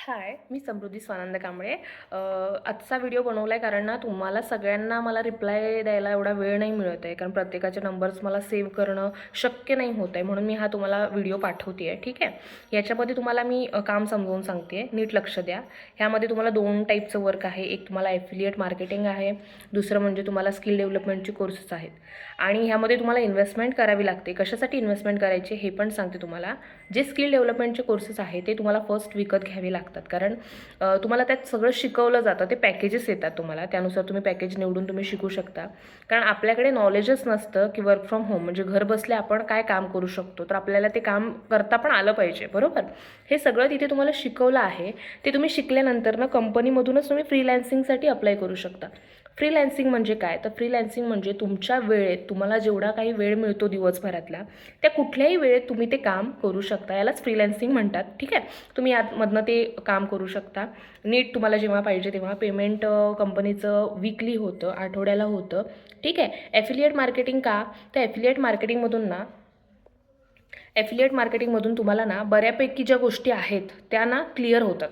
हाय, मी समृद्धी स्वानंद कांबळे. आजचा व्हिडिओ बनवला आहे कारण ना तुम्हाला सगळ्यांना मला रिप्लाय द्यायला एवढा वेळ नाही मिळत आहे, कारण प्रत्येकाचे नंबर्स मला सेव्ह करणं शक्य नाही होत आहे, म्हणून मी हा तुम्हाला व्हिडिओ पाठवते आहे. ठीक आहे. याच्यामध्ये तुम्हाला मी काम समजावून सांगते, नीट लक्ष द्या. ह्यामध्ये तुम्हाला 2 टाईपचं वर्क आहे. एक तुम्हाला ॲफिलिएट मार्केटिंग आहे, दुसरं म्हणजे तुम्हाला स्किल डेव्हलपमेंटचे कोर्सेस आहेत. आणि ह्यामध्ये तुम्हाला इन्व्हेस्टमेंट करावी लागते. कशासाठी इन्व्हेस्टमेंट करायचे हे पण सांगते तुम्हाला. जे स्किल डेव्हलपमेंटचे कोर्सेस आहे ते तुम्हाला फर्स्ट विकत घ्यावे लागतात, कारण तुम्हाला त्यात सगळं शिकवलं जातं. ते पॅकेजेस येतात तुम्हाला, त्यानुसार तुम्ही पॅकेज निवडून तुम्ही शिकू शकता. कारण आपल्याकडे नॉलेजच नसतं की वर्क फ्रॉम होम म्हणजे घर बसल्या आपण काय काम करू शकतो, तर आपल्याला ते काम करता पण आलं पाहिजे, बरोबर. हे सगळं तिथे तुम्हाला शिकवलं आहे. ते तुम्ही शिकल्यानंतर ना कंपनीमधूनच तुम्ही फ्रीलॅन्सिंगसाठी अप्लाय करू शकता. फ्रीलॅन्सिंग म्हणजे काय, तर फ्रीलॅन्सिंग म्हणजे तुमच्या वेळेत तुम्हाला जेवढा काही वेळ मिळतो दिवसभरातला, त्या कुठल्याही वेळेत तुम्ही ते काम करू शकता. यालाच फ्रीलॅन्सिंग म्हणतात. ठीक आहे. तुम्ही यामधनं ते काम करू शकता. नीट तुम्हाला जेव्हा पाहिजे तेव्हा. पेमेंट कंपनीचं वीकली होतं, आठवड्याला होतं. ठीक आहे. ॲफिलिएट मार्केटिंग का, तर ॲफिलिएट मार्केटिंगमधून तुम्हाला ना बऱ्यापैकी ज्या गोष्टी आहेत त्या ना क्लिअर होतात.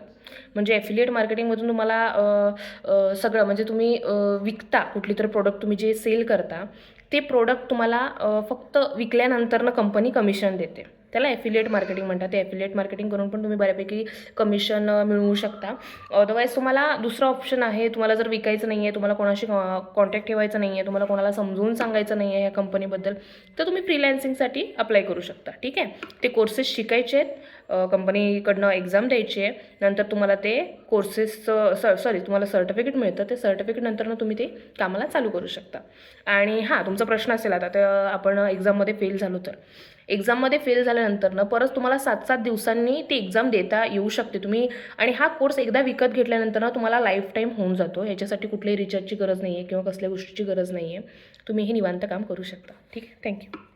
म्हणजे ॲफिलिएट मार्केटिंगमधून तुम्हाला सगळं म्हणजे तुम्ही विकता कुठली तर प्रोडक्ट, तुम्ही जे सेल करता ते प्रोडक्ट तुम्हाला फक्त विकल्यानंतरनं कंपनी कमिशन देते. त्याला ॲफिलिएट मार्केटिंग म्हणतात. ते ॲफिलिएट मार्केटिंग करून पण तुम्ही बऱ्यापैकी कमिशन मिळवू शकता. अदरवाईज तुम्हाला दुसरा ऑप्शन आहे, तुम्हाला जर विकायचं नाही आहे, तुम्हाला कोणाशी कॉन्टॅक्ट ठेवायचं नाही आहे, तुम्हाला कोणाला समजून सांगायचं नाही आहे या कंपनीबद्दल, तर तुम्ही फ्रीलॅन्सिंगसाठी अप्लाय करू शकता. ठीक आहे. ते कोर्सेस शिकायचे आहेत, कंपनीकडनं एक्झाम द्यायची आहे, नंतर तुम्हाला ते कोर्सेसचं तुम्हाला सर्टिफिकेट मिळतं. ते सर्टिफिकेट नंतरनं तुम्ही ते कामाला चालू करू शकता. आणि हां, तुमचा प्रश्न असेल आता, तर आपण एक्झाममध्ये फेल झालो तर एक्झाममध्ये फेल झाल्यानंतरनं परत तुम्हाला 7-7 दिवसांनी ती एक्झाम देता येऊ शकते तुम्ही. आणि हा कोर्स एकदा विकत घेतल्यानंतर तुम्हाला लाईफ टाईम होऊन जातो. ह्याच्यासाठी कुठल्याही रिचार्जची गरज नाही आहे किंवा कसल्या गोष्टीची गरज नाही आहे. तुम्ही हे निवांत काम करू शकता. ठीक आहे. थँक्यू.